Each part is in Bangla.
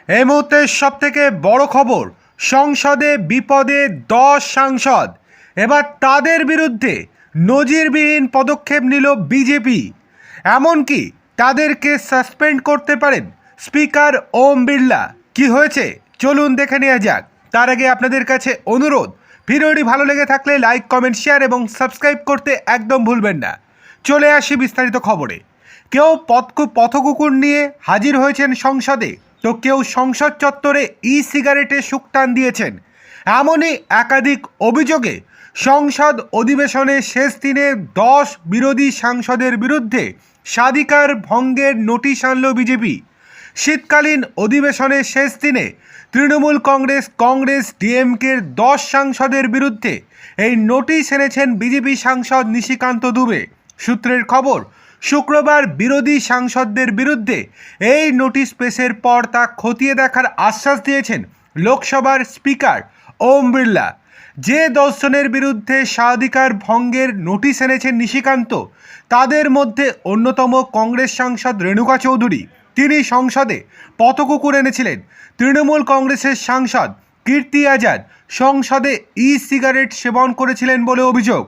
এই মুহূর্তে সবথেকে বড় খবর, সংসদে বিপদে 10 সাংসদ। এবার তাদের বিরুদ্ধে নজিরবিহীন পদক্ষেপ নিল বিজেপি। এমনকি তাদেরকে সাসপেন্ড করতে পারেন স্পিকার ওম বিড়লা। কি হয়েছে চলুন দেখে নেওয়া যাক। তার আগে আপনাদের কাছে অনুরোধ, ভিডিওটি ভালো লেগে থাকলে লাইক, কমেন্ট, শেয়ার এবং সাবস্ক্রাইব করতে একদম ভুলবেন না। চলে আসি বিস্তারিত খবরে। কেউ পথকুকুর নিয়ে হাজির হয়েছেন সংসদে, তো কেউ সংসদ চত্বরে ই সিগারেটে সুকটান দিয়েছেন। এমনই একাধিক অভিযোগে সংসদ অধিবেশনের শেষ দিনে 10 বিরোধী সাংসদের বিরুদ্ধে স্বাধিকার ভঙ্গের নোটিশ আনল বিজেপি। শীতকালীন অধিবেশনের শেষ দিনে তৃণমূল কংগ্রেস ডিএমকের 10 সাংসদের বিরুদ্ধে এই নোটিশ এনেছেন বিজেপি সাংসদ নিশিকান্ত দুবে। সূত্রের খবর, শুক্রবার বিরোধী সাংসদদের বিরুদ্ধে এই নোটিশ পেশের পর তা খতিয়ে দেখার আশ্বাস দিয়েছেন লোকসভার স্পিকার ওম বিড়লা। যে 10 জনের বিরুদ্ধে স্বাধিকার ভঙ্গের নোটিশ এনেছেন নিশিকান্ত, তাদের মধ্যে অন্যতম কংগ্রেস সাংসদ রেণুকা চৌধুরী। তিনি সংসদে পথকুকুর এনেছিলেন। তৃণমূল কংগ্রেসের সাংসদ কীর্তি আজাদ সংসদে ই সিগারেট সেবন করেছিলেন বলে অভিযোগ।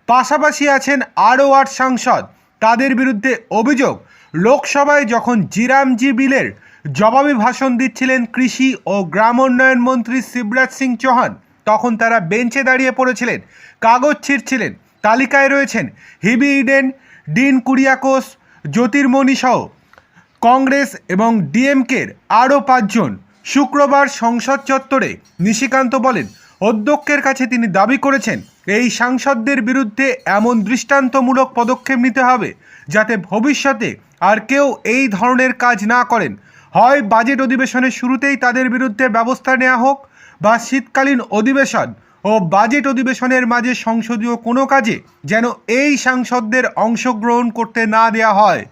পাশাপাশি আছেন আরও 8 সাংসদ। তাদের বিরুদ্ধে অভিযোগ, লোকসভায় যখন জিরামজি বিলের জবাবি ভাষণ দিচ্ছিলেন কৃষি ও গ্রামোন্নয়ন মন্ত্রী শিবরাজ সিং চৌহান, তখন তারা বেঞ্চে দাঁড়িয়ে পড়েছিলেন, কাগজ ছিঁড়ছিলেন। তালিকায় রয়েছেন হিবি ইডেন, ডিন কুরিয়াকোস, জ্যোতির্মণি সহ কংগ্রেস এবং ডিএমকের আরও 5 জন। শুক্রবার সংসদ চত্বরে নিশিকান্ত বলেন, অধ্যক্ষের কাছে তিনি দাবি করেছেন এই সাংসদদের বিরুদ্ধে এমন দৃষ্টান্তমূলক পদক্ষেপ নিতে হবে যাতে ভবিষ্যতে আর কেউ এই ধরনের কাজ না করেন। হয় বাজেট অধিবেশনের শুরুতেই তাদের বিরুদ্ধে ব্যবস্থা নেওয়া হোক, বা শীতকালীন অধিবেশন ও বাজেট অধিবেশনের মাঝে সংসদীয় কোনো কাজে যেন এই সাংসদদের অংশগ্রহণ করতে না দেওয়া হয়।